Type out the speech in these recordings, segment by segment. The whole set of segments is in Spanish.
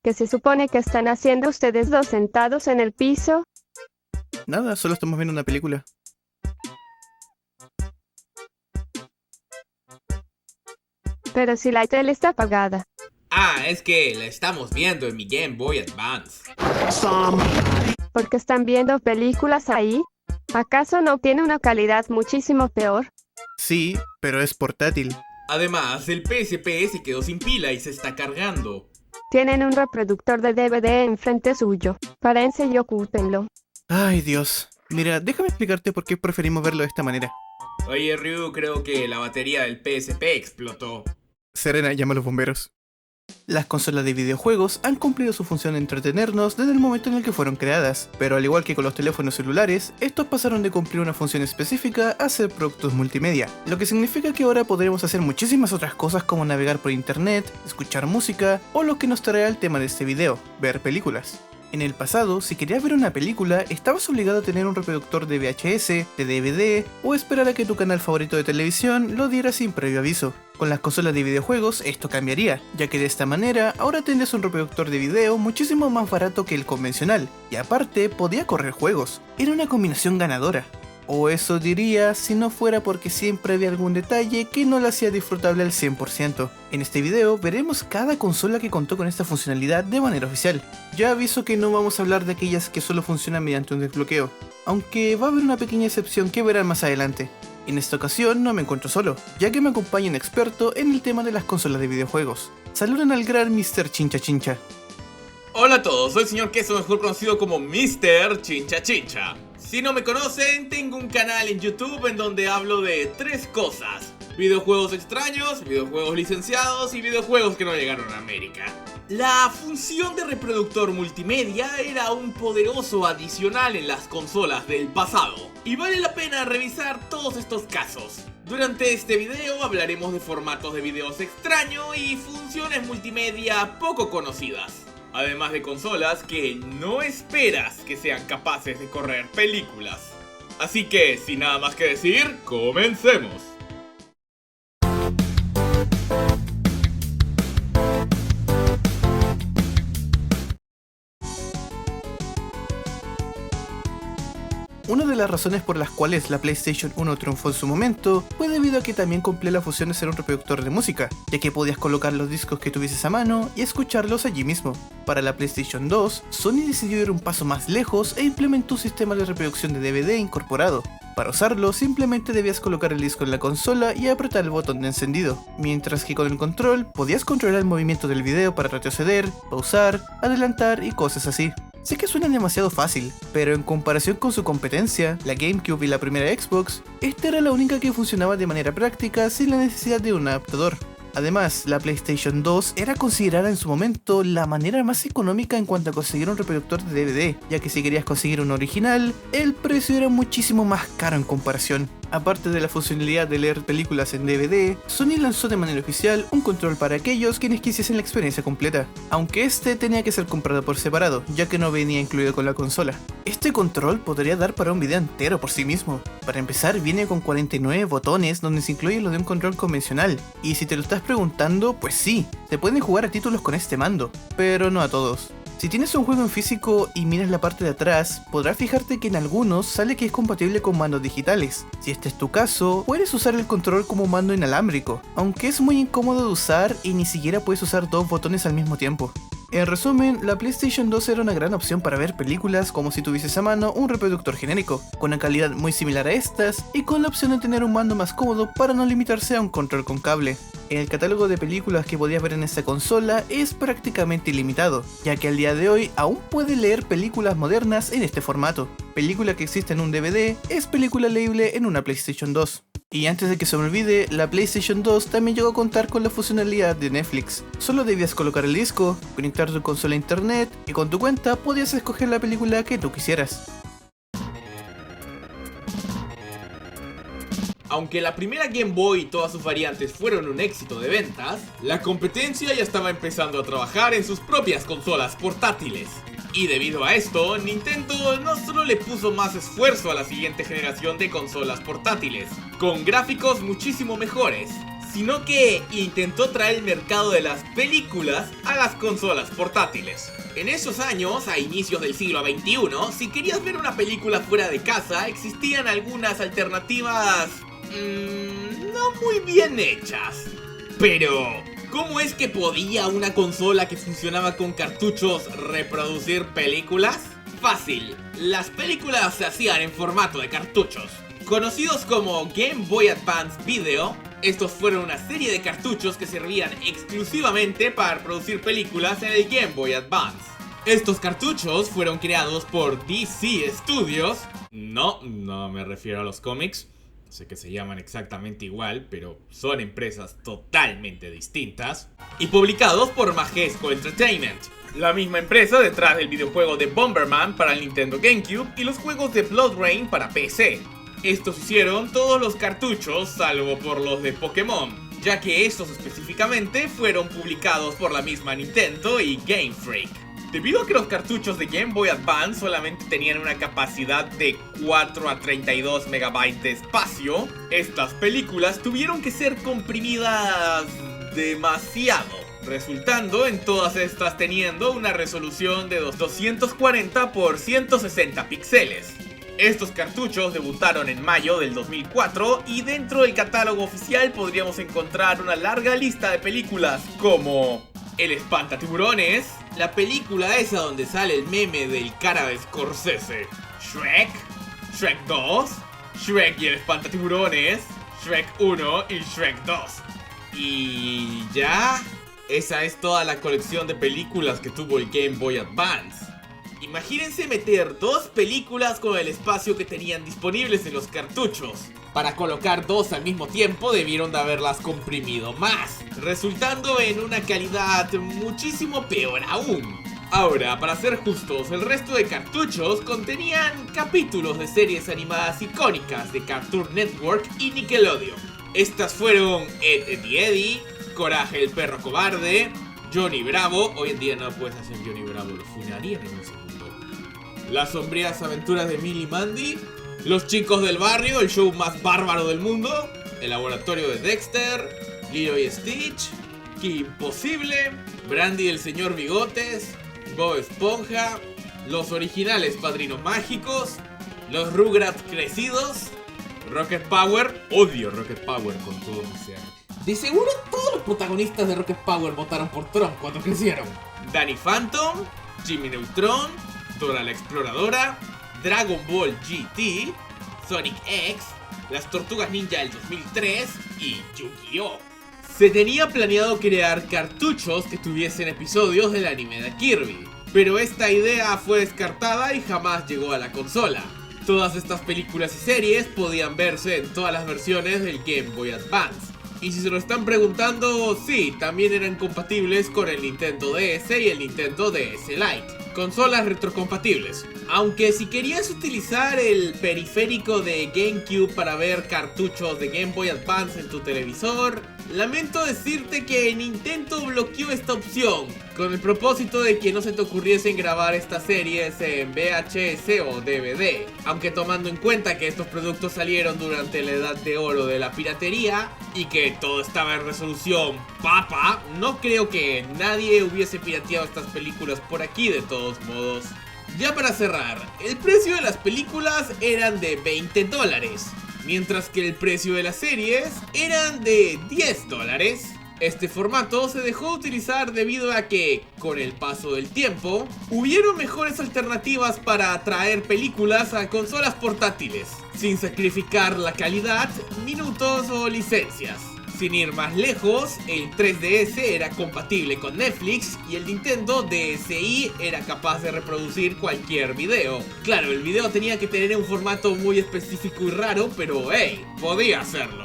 ¿Qué se supone que están haciendo ustedes dos sentados en el piso? Nada, solo estamos viendo una película. Pero si la tele está apagada. Ah, es que la estamos viendo en mi Game Boy Advance. ¿Por qué están viendo películas ahí? ¿Acaso no tiene una calidad muchísimo peor? Sí, pero es portátil. Además, el PSP se quedó sin pila y se está cargando. Tienen un reproductor de DVD enfrente suyo. Párense y ocúpenlo. Ay, Dios. Mira, déjame explicarte por qué preferimos verlo de esta manera. Oye, Ryu, creo que la batería del PSP explotó. Serena, llama a los bomberos. Las consolas de videojuegos han cumplido su función de entretenernos desde el momento en el que fueron creadas, pero al igual que con los teléfonos celulares, estos pasaron de cumplir una función específica a ser productos multimedia, lo que significa que ahora podremos hacer muchísimas otras cosas como navegar por internet, escuchar música o lo que nos trae al tema de este video, ver películas. En el pasado, si querías ver una película, estabas obligado a tener un reproductor de VHS, de DVD o esperar a que tu canal favorito de televisión lo diera sin previo aviso. Con las consolas de videojuegos esto cambiaría, ya que de esta manera ahora tendrías un reproductor de video muchísimo más barato que el convencional, y aparte podía correr juegos. Era una combinación ganadora. O eso diría si no fuera porque siempre había algún detalle que no la hacía disfrutable al 100%. En este video veremos cada consola que contó con esta funcionalidad de manera oficial. Ya aviso que no vamos a hablar de aquellas que solo funcionan mediante un desbloqueo, aunque va a haber una pequeña excepción que verán más adelante. En esta ocasión no me encuentro solo, ya que me acompaña un experto en el tema de las consolas de videojuegos. Saluden al gran Mr. Chincha Chincha. Hola a todos, soy el señor Queso, mejor conocido como Mr. Chincha Chincha. Si no me conocen, tengo un canal en YouTube en donde hablo de tres cosas: videojuegos extraños, videojuegos licenciados y videojuegos que no llegaron a América. La función de reproductor multimedia era un poderoso adicional en las consolas del pasado, y vale la pena revisar todos estos casos. Durante este video hablaremos de formatos de videos extraños y funciones multimedia poco conocidas, además de consolas que no esperas que sean capaces de correr películas. Así que, sin nada más que decir, comencemos. Una de las razones por las cuales la PlayStation 1 triunfó en su momento fue debido a que también cumplía la función de ser un reproductor de música, ya que podías colocar los discos que tuvieses a mano y escucharlos allí mismo. Para la PlayStation 2, Sony decidió ir un paso más lejos e implementó un sistema de reproducción de DVD incorporado. Para usarlo, simplemente debías colocar el disco en la consola y apretar el botón de encendido, mientras que con el control podías controlar el movimiento del video para retroceder, pausar, adelantar y cosas así. Sé que suena demasiado fácil, pero en comparación con su competencia, la GameCube y la primera Xbox, esta era la única que funcionaba de manera práctica sin la necesidad de un adaptador. Además, la PlayStation 2 era considerada en su momento la manera más económica en cuanto a conseguir un reproductor de DVD, ya que si querías conseguir un original, el precio era muchísimo más caro en comparación. Aparte de la funcionalidad de leer películas en DVD, Sony lanzó de manera oficial un control para aquellos quienes quisiesen la experiencia completa, aunque este tenía que ser comprado por separado, ya que no venía incluido con la consola. Este control podría dar para un video entero por sí mismo. Para empezar, viene con 49 botones donde se incluye lo de un control convencional, y si te lo estás preguntando, pues sí, se pueden jugar a títulos con este mando, pero no a todos. Si tienes un juego en físico y miras la parte de atrás, podrás fijarte que en algunos sale que es compatible con mandos digitales. Si este es tu caso, puedes usar el control como mando inalámbrico, aunque es muy incómodo de usar y ni siquiera puedes usar dos botones al mismo tiempo. En resumen, la PlayStation 2 era una gran opción para ver películas como si tuvieses a mano un reproductor genérico, con una calidad muy similar a estas y con la opción de tener un mando más cómodo para no limitarse a un control con cable. El catálogo de películas que podías ver en esta consola es prácticamente ilimitado, ya que al día de hoy aún puedes leer películas modernas en este formato. Película que existe en un DVD es película leíble en una PlayStation 2. Y antes de que se me olvide, la PlayStation 2 también llegó a contar con la funcionalidad de Netflix. Solo debías colocar el disco, conectar tu consola a internet y con tu cuenta podías escoger la película que tú quisieras. Aunque la primera Game Boy y todas sus variantes fueron un éxito de ventas, la competencia ya estaba empezando a trabajar en sus propias consolas portátiles. Y debido a esto, Nintendo no solo le puso más esfuerzo a la siguiente generación de consolas portátiles, con gráficos muchísimo mejores, sino que intentó traer el mercado de las películas a a las consolas portátiles. En esos años, a inicios del siglo XXI, si querías ver una película fuera de casa, existían algunas alternativas no muy bien hechas. Pero, ¿cómo es que podía una consola que funcionaba con cartuchos reproducir películas? Fácil, las películas se hacían en formato de cartuchos. Conocidos como Game Boy Advance Video, estos fueron una serie de cartuchos que servían exclusivamente para producir películas en el Game Boy Advance. Estos cartuchos fueron creados por DC Studios. No me refiero a los cómics. Sé que se llaman exactamente igual, pero son empresas totalmente distintas. Y publicados por Majesco Entertainment, la misma empresa detrás del videojuego de Bomberman para el Nintendo GameCube y los juegos de Blood Rain para PC. Estos hicieron todos los cartuchos salvo por los de Pokémon, ya que estos específicamente fueron publicados por la misma Nintendo y Game Freak. Debido a que los cartuchos de Game Boy Advance solamente tenían una capacidad de 4 a 32 MB de espacio, estas películas tuvieron que ser comprimidas demasiado, resultando en todas estas teniendo una resolución de 240 x 160 píxeles. Estos cartuchos debutaron en mayo del 2004 y dentro del catálogo oficial podríamos encontrar una larga lista de películas como El Espantatiburones, la película esa donde sale el meme del cara de Scorsese, Shrek, Shrek 2, Shrek y el Espantatiburones, Shrek 1 y Shrek 2. Y ya, esa es toda la colección de películas que tuvo el Game Boy Advance. Imagínense meter dos películas con el espacio que tenían disponibles en los cartuchos. Para colocar dos al mismo tiempo debieron de haberlas comprimido más, resultando en una calidad muchísimo peor aún. Ahora, para ser justos, el resto de cartuchos contenían capítulos de series animadas icónicas de Cartoon Network y Nickelodeon. Estas fueron Ed, Edd y Eddy, Coraje el perro cobarde, Johnny Bravo. Hoy en día no puedes hacer Johnny Bravo, lo funarían en un segundo. Las sombrías aventuras de Millie y Mandy, Los chicos del barrio, el show más bárbaro del mundo, El laboratorio de Dexter, Lilo y Stitch, Kim Possible, Brandy el señor Bigotes, Bob Esponja, los originales Padrinos Mágicos, los Rugrats crecidos, Rocket Power. Odio Rocket Power con todo mi ser. De seguro todos los protagonistas de Rocket Power votaron por Trump cuando crecieron. Danny Phantom, Jimmy Neutron, Dora la Exploradora, Dragon Ball GT, Sonic X, Las Tortugas Ninja del 2003 y Yu-Gi-Oh! Se tenía planeado crear cartuchos que tuviesen episodios del anime de Kirby, pero esta idea fue descartada y jamás llegó a la consola. Todas estas películas y series podían verse en todas las versiones del Game Boy Advance. Y si se lo están preguntando, sí, también eran compatibles con el Nintendo DS y el Nintendo DS Lite. Consolas retrocompatibles. Aunque si querías utilizar el periférico de GameCube para ver cartuchos de Game Boy Advance en tu televisor, lamento decirte que Nintendo bloqueó esta opción, con el propósito de que no se te ocurriesen grabar estas series en VHS o DVD. Aunque tomando en cuenta que estos productos salieron durante la edad de oro de la piratería y que todo estaba en resolución papa, no creo que nadie hubiese pirateado estas películas por aquí de todos modos. Ya para cerrar, el precio de las películas eran de $20, mientras que el precio de las series eran de $10. Este formato se dejó de utilizar debido a que, con el paso del tiempo, hubieron mejores alternativas para atraer películas a consolas portátiles, sin sacrificar la calidad, minutos o licencias. Sin ir más lejos, el 3DS era compatible con Netflix y el Nintendo DSi era capaz de reproducir cualquier video. Claro, el video tenía que tener un formato muy específico y raro, pero hey, podía hacerlo.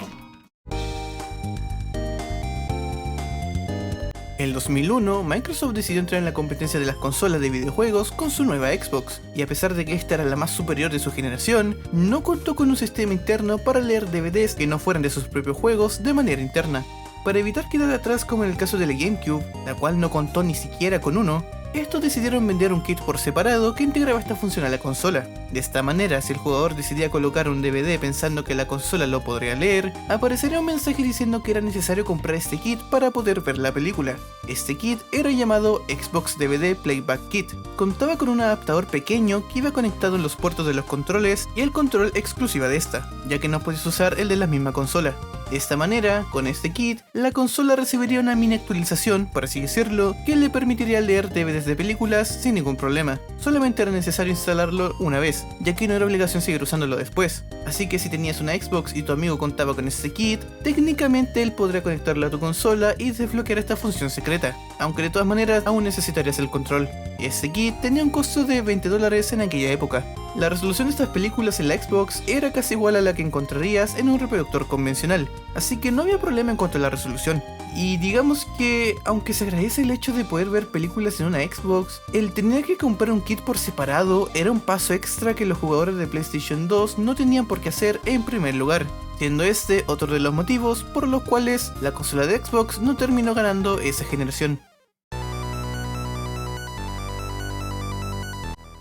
En 2001, Microsoft decidió entrar en la competencia de las consolas de videojuegos con su nueva Xbox, y a pesar de que esta era la más superior de su generación, no contó con un sistema interno para leer DVDs que no fueran de sus propios juegos de manera interna. Para evitar quedar atrás como en el caso de la GameCube, la cual no contó ni siquiera con uno, estos decidieron vender un kit por separado que integraba esta función a la consola. De esta manera, si el jugador decidía colocar un DVD pensando que la consola lo podría leer, aparecería un mensaje diciendo que era necesario comprar este kit para poder ver la película. Este kit era llamado Xbox DVD Playback Kit. Contaba con un adaptador pequeño que iba conectado en los puertos de los controles y el control exclusiva de esta, ya que no podías usar el de la misma consola. De esta manera, con este kit, la consola recibiría una mini actualización, por así decirlo, que le permitiría leer DVDs de películas sin ningún problema. Solamente era necesario instalarlo una vez, ya que no era obligación seguir usándolo después. Así que si tenías una Xbox y tu amigo contaba con este kit, técnicamente él podría conectarlo a tu consola y desbloquear esta función secreta, aunque de todas maneras aún necesitarías el control. Este kit tenía un costo de $20 en aquella época. La resolución de estas películas en la Xbox era casi igual a la que encontrarías en un reproductor convencional, así que no había problema en cuanto a la resolución. Y digamos que, aunque se agradece el hecho de poder ver películas en una Xbox, el tener que comprar un kit por separado era un paso extra que los jugadores de PlayStation 2 no tenían por qué hacer en primer lugar, siendo este otro de los motivos por los cuales la consola de Xbox no terminó ganando esa generación.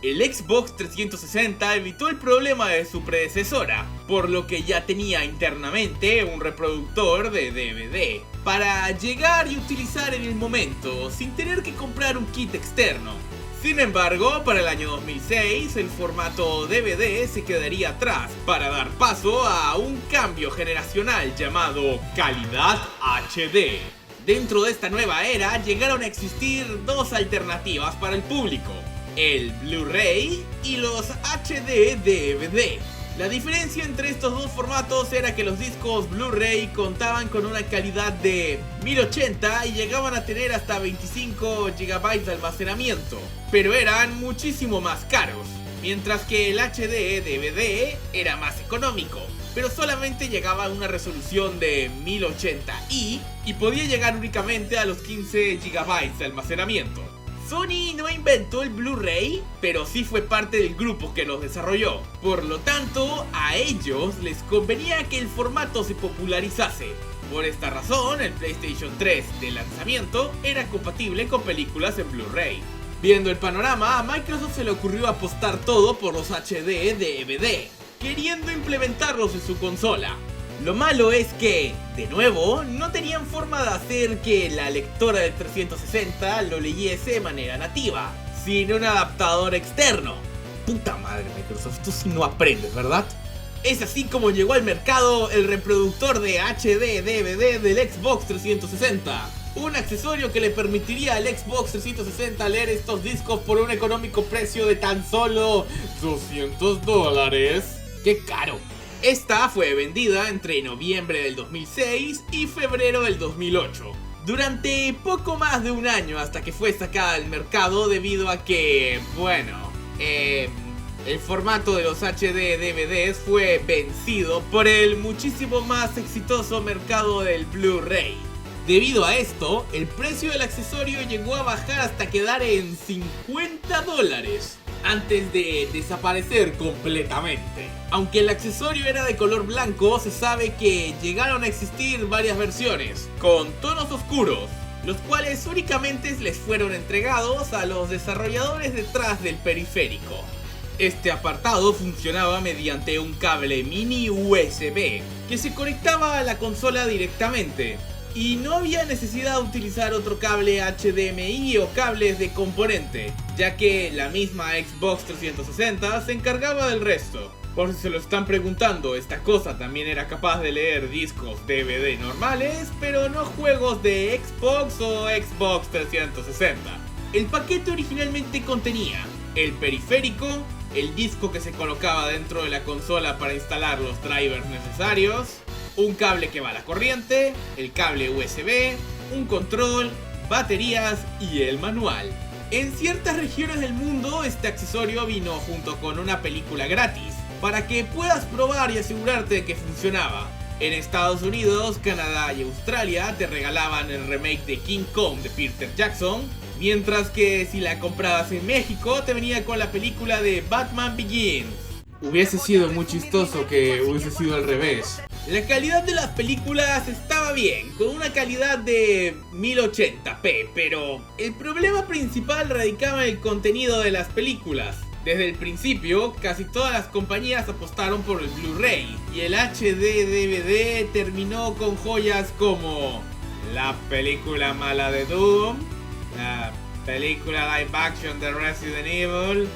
El Xbox 360 evitó el problema de su predecesora, por lo que ya tenía internamente un reproductor de DVD, para llegar y utilizar en el momento, sin tener que comprar un kit externo. Sin embargo, para el año 2006, el formato DVD se quedaría atrás, para dar paso a un cambio generacional llamado calidad HD. Dentro de esta nueva era, llegaron a existir dos alternativas para el público: el Blu-ray y los HD DVD. La diferencia entre estos dos formatos era que los discos Blu-ray contaban con una calidad de 1080 y llegaban a tener hasta 25 GB de almacenamiento, pero eran muchísimo más caros, mientras que el HD DVD era más económico, pero solamente llegaba a una resolución de 1080i y podía llegar únicamente a los 15 GB de almacenamiento. Sony no inventó el Blu-ray, pero sí fue parte del grupo que los desarrolló. Por lo tanto, a ellos les convenía que el formato se popularizase. Por esta razón, el PlayStation 3 de lanzamiento era compatible con películas en Blu-ray. Viendo el panorama, a Microsoft se le ocurrió apostar todo por los HD DVD, queriendo implementarlos en su consola. Lo malo es que, de nuevo, no tenían forma de hacer que la lectora del 360 lo leyese de manera nativa, sin un adaptador externo. Puta madre, Microsoft, tú sí no aprendes, ¿verdad? Es así como llegó al mercado el reproductor de HD DVD del Xbox 360. Un accesorio que le permitiría al Xbox 360 leer estos discos por un económico precio de tan solo $200. ¡Qué caro! Esta fue vendida entre noviembre del 2006 y febrero del 2008, durante poco más de un año hasta que fue sacada al mercado debido a que, el formato de los HD DVDs fue vencido por el muchísimo más exitoso mercado del Blu-ray. Debido a esto, el precio del accesorio llegó a bajar hasta quedar en $50, antes de desaparecer completamente. Aunque el accesorio era de color blanco, se sabe que llegaron a existir varias versiones, con tonos oscuros, los cuales únicamente les fueron entregados a los desarrolladores detrás del periférico. Este apartado funcionaba mediante un cable mini USB, que se conectaba a la consola directamente, y no había necesidad de utilizar otro cable HDMI o cables de componente, ya que la misma Xbox 360 se encargaba del resto. Por si se lo están preguntando, esta cosa también era capaz de leer discos DVD normales, pero no juegos de Xbox o Xbox 360. El paquete originalmente contenía el periférico, el disco que se colocaba dentro de la consola para instalar los drivers necesarios, un cable que va a la corriente, el cable USB, un control, baterías y el manual. En ciertas regiones del mundo este accesorio vino junto con una película gratis, para que puedas probar y asegurarte de que funcionaba. En Estados Unidos, Canadá y Australia te regalaban el remake de King Kong de Peter Jackson, mientras que si la comprabas en México te venía con la película de Batman Begins. Hubiese sido muy chistoso que hubiese sido al revés. La calidad de las películas estaba bien, con una calidad de 1080p, pero el problema principal radicaba en el contenido de las películas. Desde el principio, casi todas las compañías apostaron por el Blu-ray, y el HD DVD terminó con joyas como la película mala de Doom, la película live action de Resident Evil,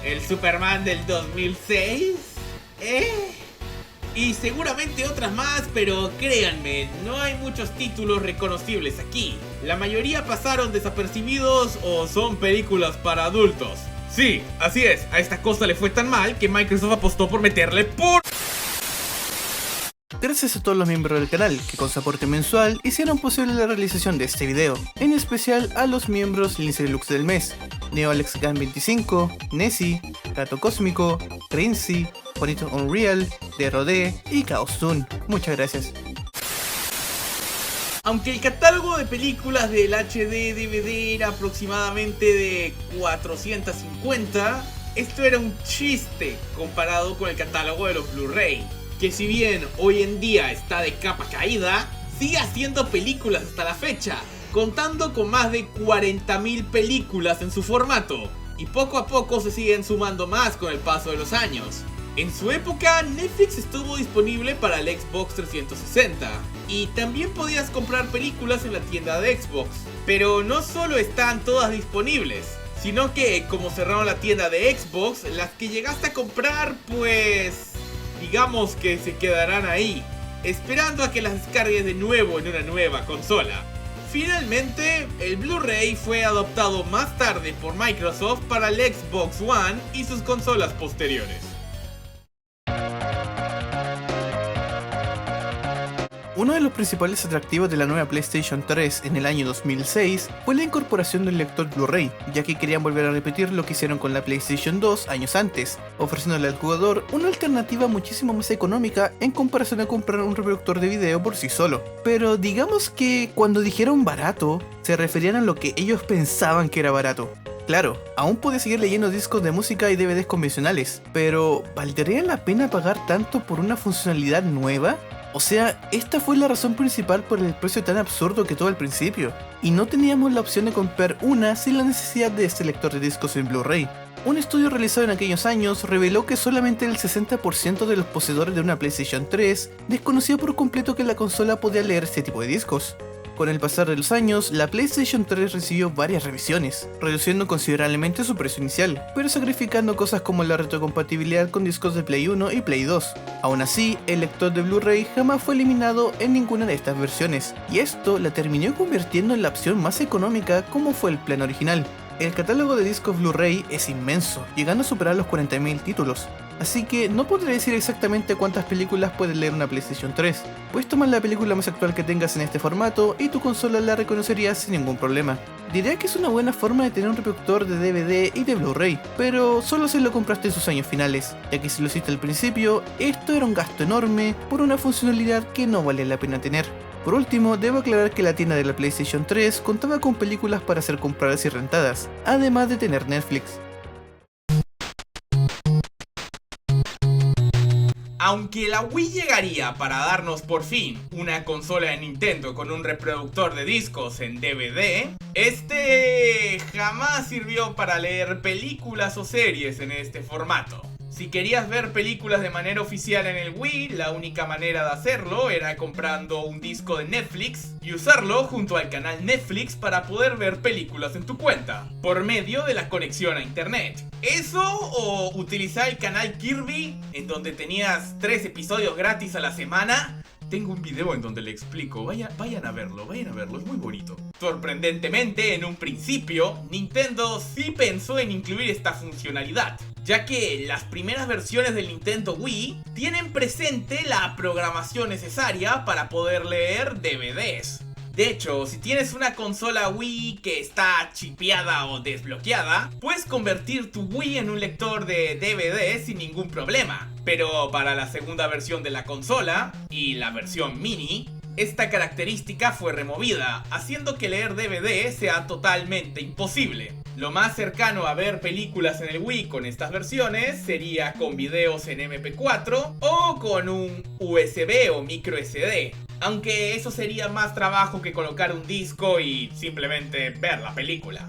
el Superman del 2006, y seguramente otras más, pero créanme, no hay muchos títulos reconocibles aquí. La mayoría pasaron desapercibidos o son películas para adultos. Sí, así es, a esta cosa le fue tan mal que Microsoft apostó por meterle por... Gracias a todos los miembros del canal que con su aporte mensual hicieron posible la realización de este video, en especial a los miembros Lince Deluxe del mes, NeoAlexGan25, Nessie, Gato Cósmico, Rinzi, Bonito Unreal, DRD y Chaos-Tun. Muchas gracias. Aunque el catálogo de películas del HD DVD era aproximadamente de 450, esto era un chiste comparado con el catálogo de los Blu-ray, que si bien hoy en día está de capa caída, sigue haciendo películas hasta la fecha, contando con más de 40.000 películas en su formato, y poco a poco se siguen sumando más con el paso de los años. En su época, Netflix estuvo disponible para el Xbox 360, y también podías comprar películas en la tienda de Xbox, pero no solo están todas disponibles, sino que como cerraron la tienda de Xbox, las que llegaste a comprar pues... digamos que se quedarán ahí, esperando a que las descargues de nuevo en una nueva consola. Finalmente, el Blu-ray fue adoptado más tarde por Microsoft para el Xbox One y sus consolas posteriores. Uno de los principales atractivos de la nueva PlayStation 3 en el año 2006 fue la incorporación del lector Blu-ray, ya que querían volver a repetir lo que hicieron con la PlayStation 2 años antes, ofreciéndole al jugador una alternativa muchísimo más económica en comparación a comprar un reproductor de video por sí solo. Pero digamos que cuando dijeron barato, se referían a lo que ellos pensaban que era barato. Claro, aún puedes seguir leyendo discos de música y DVDs convencionales, pero ¿valdría la pena pagar tanto por una funcionalidad nueva? O sea, esta fue la razón principal por el precio tan absurdo que tuvo al principio, y no teníamos la opción de comprar una sin la necesidad de este lector de discos en Blu-ray. Un estudio realizado en aquellos años reveló que solamente el 60% de los poseedores de una PlayStation 3 desconoció por completo que la consola podía leer este tipo de discos. Con el pasar de los años, la PlayStation 3 recibió varias revisiones, reduciendo considerablemente su precio inicial, pero sacrificando cosas como la retrocompatibilidad con discos de Play 1 y Play 2. Aún así, el lector de Blu-ray jamás fue eliminado en ninguna de estas versiones, y esto la terminó convirtiendo en la opción más económica como fue el plan original. El catálogo de discos Blu-ray es inmenso, llegando a superar los 40.000 títulos. Así que no podré decir exactamente cuántas películas puede leer una PlayStation 3. Puedes tomar la película más actual que tengas en este formato y tu consola la reconocería sin ningún problema. Diría que es una buena forma de tener un reproductor de DVD y de Blu-ray, pero solo si lo compraste en sus años finales, ya que si lo hiciste al principio, esto era un gasto enorme por una funcionalidad que no vale la pena tener. Por último, debo aclarar que la tienda de la PlayStation 3 contaba con películas para ser compradas y rentadas, además de tener Netflix. Aunque la Wii llegaría para darnos por fin una consola de Nintendo con un reproductor de discos en DVD, este jamás sirvió para leer películas o series en este formato. Si querías ver películas de manera oficial en el Wii, la única manera de hacerlo era comprando un disco de Netflix y usarlo junto al canal Netflix para poder ver películas en tu cuenta, por medio de la conexión a internet. Eso o utilizar el canal Kirby, en donde tenías 3 episodios gratis a la semana. Tengo un video en donde le explico, vayan a verlo, es muy bonito. Sorprendentemente, en un principio, Nintendo sí pensó en incluir esta funcionalidad, ya que las primeras versiones del Nintendo Wii tienen presente la programación necesaria para poder leer DVDs. De hecho, si tienes una consola Wii que está chipeada o desbloqueada, puedes convertir tu Wii en un lector de DVD sin ningún problema. Pero para la segunda versión de la consola y la versión mini, Esta característica fue removida, haciendo que leer DVD sea totalmente imposible. Lo más cercano a ver películas en el Wii con estas versiones sería con videos en MP4 o con un USB o micro SD, aunque eso sería más trabajo que colocar un disco y simplemente ver la película.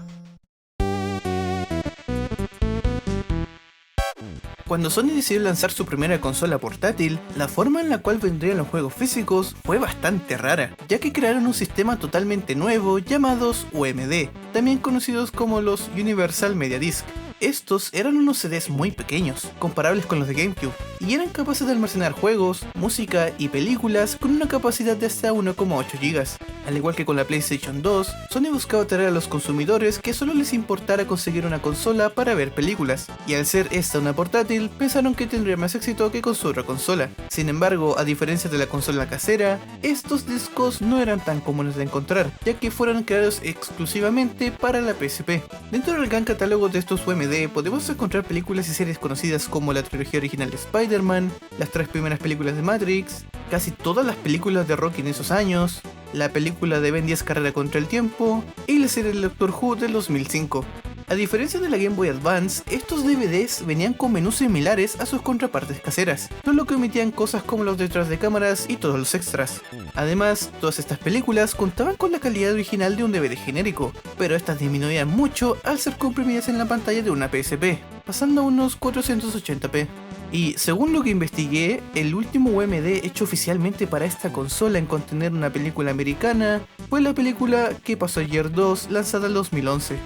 Cuando Sony decidió lanzar su primera consola portátil, la forma en la cual vendrían los juegos físicos fue bastante rara, ya que crearon un sistema totalmente nuevo llamados UMD, también conocidos como los Universal Media Disc. Estos eran unos CDs muy pequeños, comparables con los de GameCube, y eran capaces de almacenar juegos, música y películas con una capacidad de hasta 1,8 GB. Al igual que con la PlayStation 2, Sony buscaba atraer a los consumidores que solo les importara conseguir una consola para ver películas, y al ser esta una portátil, pensaron que tendría más éxito que con su otra consola. Sin embargo, a diferencia de la consola casera, estos discos no eran tan comunes de encontrar, ya que fueron creados exclusivamente para la PSP. Dentro del gran catálogo de estos UMD podemos encontrar películas y series conocidas como la trilogía original de Spider-Man, las 3 primeras películas de Matrix, casi todas las películas de Rocky en esos años, la película de Ben 10 Carrera contra el Tiempo y la serie del Doctor Who del 2005. A diferencia de la Game Boy Advance, estos DVDs venían con menús similares a sus contrapartes caseras, solo que omitían cosas como los detrás de cámaras y todos los extras. Además, todas estas películas contaban con la calidad original de un DVD genérico, pero estas disminuían mucho al ser comprimidas en la pantalla de una PSP, pasando a unos 480p. Y según lo que investigué, el último UMD hecho oficialmente para esta consola en contener una película americana fue la película ¿Qué pasó ayer 2?, lanzada en 2011.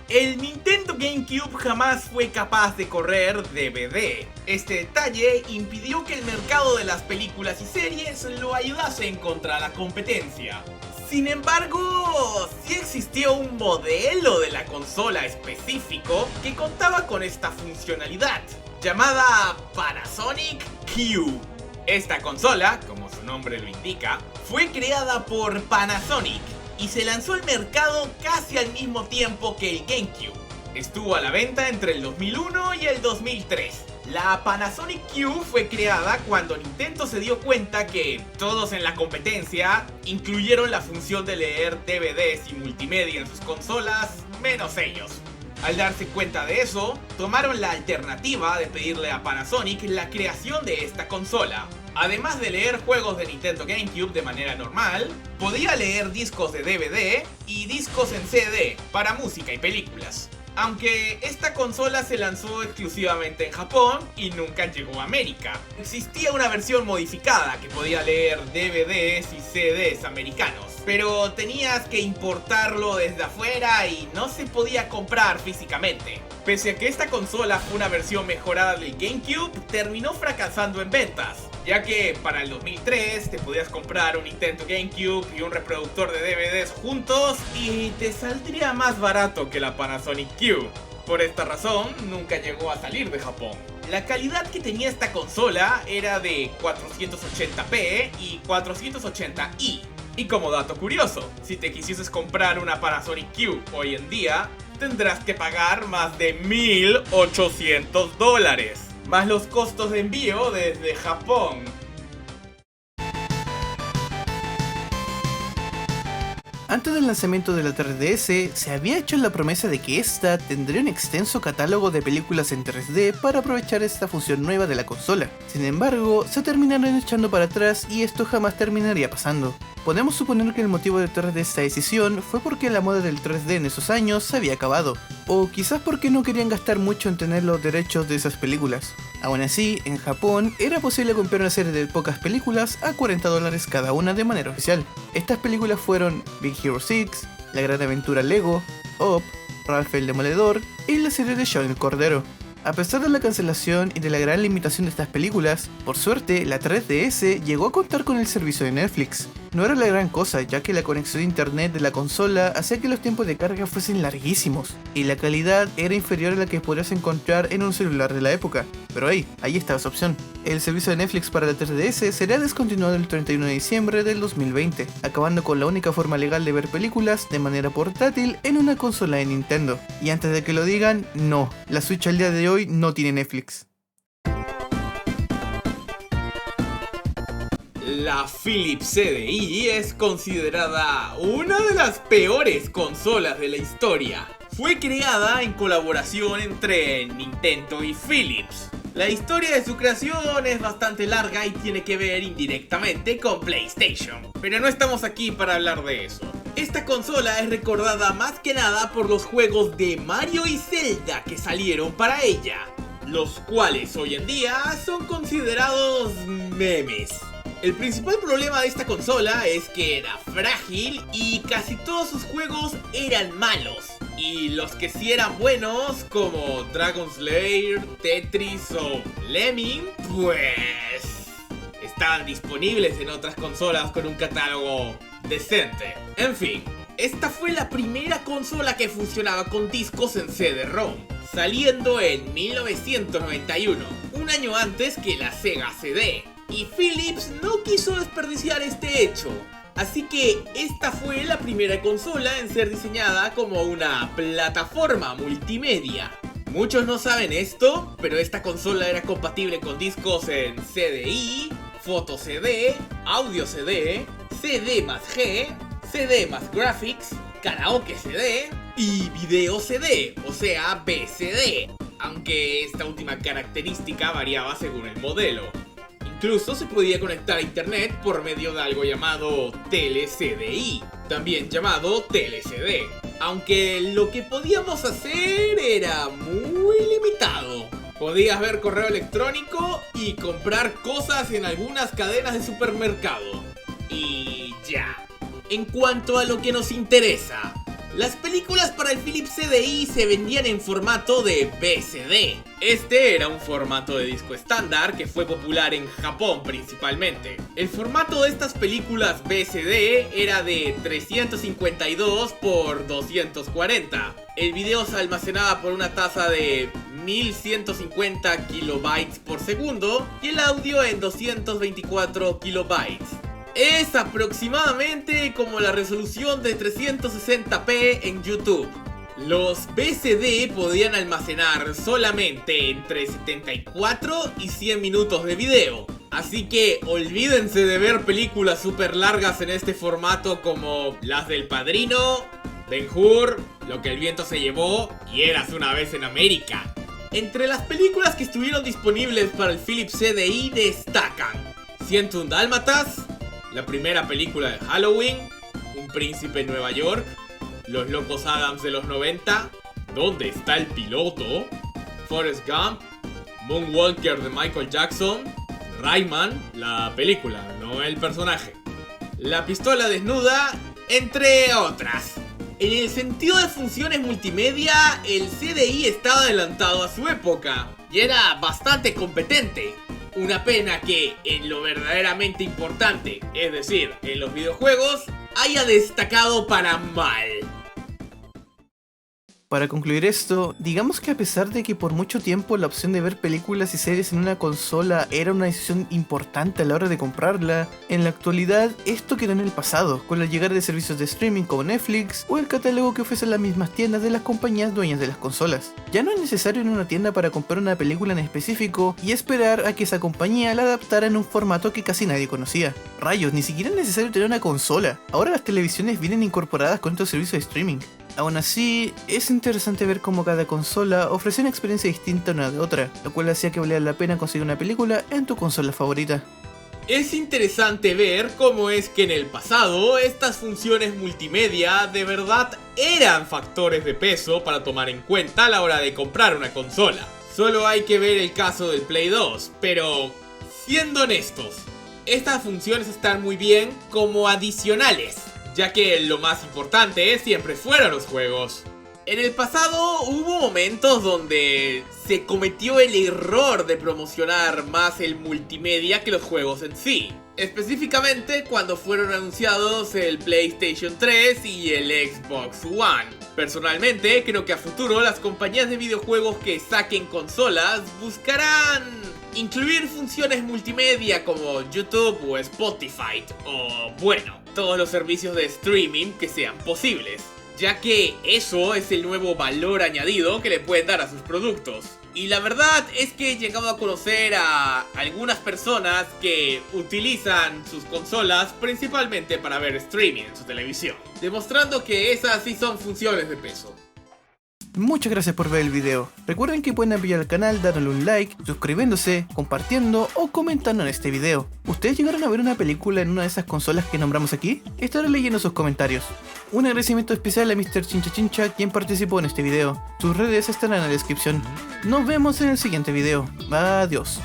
El Nintendo GameCube jamás fue capaz de correr DVD. Este detalle impidió que el mercado de las películas y series lo ayudase contra la competencia. Sin embargo, sí existió un modelo de la consola específico que contaba con esta funcionalidad, llamada Panasonic Cube. Esta consola, como su nombre lo indica, fue creada por Panasonic y se lanzó al mercado casi al mismo tiempo que el GameCube. Estuvo a la venta entre el 2001 y el 2003. La Panasonic Cube fue creada cuando Nintendo se dio cuenta que todos en la competencia incluyeron la función de leer DVDs y multimedia en sus consolas, menos ellos. Al darse cuenta de eso, tomaron la alternativa de pedirle a Panasonic la creación de esta consola. Además de leer juegos de Nintendo GameCube de manera normal, podía leer discos de DVD y discos en CD para música y películas. Aunque esta consola se lanzó exclusivamente en Japón y nunca llegó a América. Existía una versión modificada que podía leer DVDs y CDs americanos, pero tenías que importarlo desde afuera y no se podía comprar físicamente. Pese a que esta consola fue una versión mejorada del GameCube, terminó fracasando en ventas, ya que para el 2003 te podías comprar un Nintendo GameCube y un reproductor de DVDs juntos y te saldría más barato que la Panasonic Cube. Por esta razón, nunca llegó a salir de Japón. La calidad que tenía esta consola era de 480p y 480i. Y como dato curioso, si te quisieses comprar una Panasonic Cube hoy en día, tendrás que pagar más de $1,800, más los costos de envío desde Japón. Antes del lanzamiento de la 3DS, se había hecho la promesa de que esta tendría un extenso catálogo de películas en 3D para aprovechar esta función nueva de la consola. Sin embargo, se terminaron echando para atrás y esto jamás terminaría pasando. Podemos suponer que el motivo detrás de esta decisión fue porque la moda del 3D en esos años se había acabado, o quizás porque no querían gastar mucho en tener los derechos de esas películas. Aún así, en Japón era posible comprar una serie de pocas películas a $40 cada una de manera oficial. Estas películas fueron Big Hero 6, La Gran Aventura Lego, Up, Ralph el Demoledor y la serie de Shaun el Cordero. A pesar de la cancelación y de la gran limitación de estas películas, por suerte la 3DS llegó a contar con el servicio de Netflix. No era la gran cosa, ya que la conexión a internet de la consola hacía que los tiempos de carga fuesen larguísimos, y la calidad era inferior a la que podrías encontrar en un celular de la época. Pero ahí estaba esa opción. El servicio de Netflix para la 3DS será descontinuado el 31 de diciembre del 2020, acabando con la única forma legal de ver películas de manera portátil en una consola de Nintendo. Y antes de que lo digan, no, la Switch al día de hoy no tiene Netflix. La Philips CDI es considerada una de las peores consolas de la historia. Fue creada en colaboración entre Nintendo y Philips. La historia de su creación es bastante larga y tiene que ver indirectamente con PlayStation, pero no estamos aquí para hablar de eso. Esta consola es recordada más que nada por los juegos de Mario y Zelda que salieron para ella, los cuales hoy en día son considerados memes. El principal problema de esta consola es que era frágil y casi todos sus juegos eran malos. Y los que sí eran buenos, como Dragon Slayer, Tetris o Lemming, pues estaban disponibles en otras consolas con un catálogo decente. En fin, esta fue la primera consola que funcionaba con discos en CD-ROM, saliendo en 1991, un año antes que la Sega CD. Y Philips no quiso desperdiciar este hecho, así que esta fue la primera consola en ser diseñada como una plataforma multimedia. Muchos no saben esto, pero esta consola era compatible con discos en CDI, Foto CD, Audio CD, CD más G, CD más Graphics, Karaoke CD y Video CD, o sea BCD, aunque esta última característica variaba según el modelo. Incluso se podía conectar a internet por medio de algo llamado Tele-CDI, también llamado Tele-CD, aunque lo que podíamos hacer era muy limitado. Podías ver correo electrónico y comprar cosas en algunas cadenas de supermercado. Y ya. En cuanto a lo que nos interesa, las películas para el Philips CDI se vendían en formato de BCD. Este era un formato de disco estándar que fue popular en Japón principalmente. El formato de estas películas BCD era de 352 por 240. El video se almacenaba por una tasa de 1150 kilobytes por segundo y el audio en 224 kilobytes. Es aproximadamente como la resolución de 360p en YouTube. Los BCD podían almacenar solamente entre 74 y 100 minutos de video. Así que olvídense de ver películas super largas en este formato como las del Padrino, Ben-Hur, Lo que el viento se llevó y Eras una vez en América. Entre las películas que estuvieron disponibles para el Philips CDI destacan 101 Dálmatas, la primera película de Halloween, Un príncipe en Nueva York, Los locos Adams de los 90, ¿Dónde está el piloto?, Forrest Gump, Moonwalker de Michael Jackson, Rayman, la película, no el personaje, La pistola desnuda, entre otras. En el sentido de funciones multimedia, el CDI estaba adelantado a su época y era bastante competente. Una pena que en lo verdaderamente importante, es decir, en los videojuegos, haya destacado para mal. Para concluir esto, digamos que a pesar de que por mucho tiempo la opción de ver películas y series en una consola era una decisión importante a la hora de comprarla, en la actualidad esto quedó en el pasado, con la llegada de servicios de streaming como Netflix o el catálogo que ofrecen las mismas tiendas de las compañías dueñas de las consolas. Ya no es necesario ir a una tienda para comprar una película en específico y esperar a que esa compañía la adaptara en un formato que casi nadie conocía. Rayos, ni siquiera es necesario tener una consola, ahora las televisiones vienen incorporadas con estos servicios de streaming. Aún así, es interesante ver cómo cada consola ofrece una experiencia distinta a una de otra, lo cual hacía que valiera la pena conseguir una película en tu consola favorita. Es interesante ver cómo es que en el pasado estas funciones multimedia de verdad eran factores de peso para tomar en cuenta a la hora de comprar una consola. Solo hay que ver el caso del Play 2, pero siendo honestos, estas funciones están muy bien como adicionales, ya que lo más importante siempre fueron los juegos. En el pasado hubo momentos donde se cometió el error de promocionar más el multimedia que los juegos en sí. Específicamente cuando fueron anunciados el PlayStation 3 y el Xbox One. Personalmente creo que a futuro las compañías de videojuegos que saquen consolas buscarán incluir funciones multimedia como YouTube o Spotify o bueno, todos los servicios de streaming que sean posibles, ya que eso es el nuevo valor añadido que le pueden dar a sus productos. Y la verdad es que he llegado a conocer a algunas personas que utilizan sus consolas principalmente para ver streaming en su televisión, demostrando que esas sí son funciones de peso. Muchas gracias por ver el video. Recuerden que pueden apoyar al canal dándole un like, suscribiéndose, compartiendo o comentando en este video. ¿Ustedes llegaron a ver una película en una de esas consolas que nombramos aquí? Estaré leyendo sus comentarios. Un agradecimiento especial a Mr. Chincha Chincha, quien participó en este video. Sus redes estarán en la descripción. Nos vemos en el siguiente video. Adiós.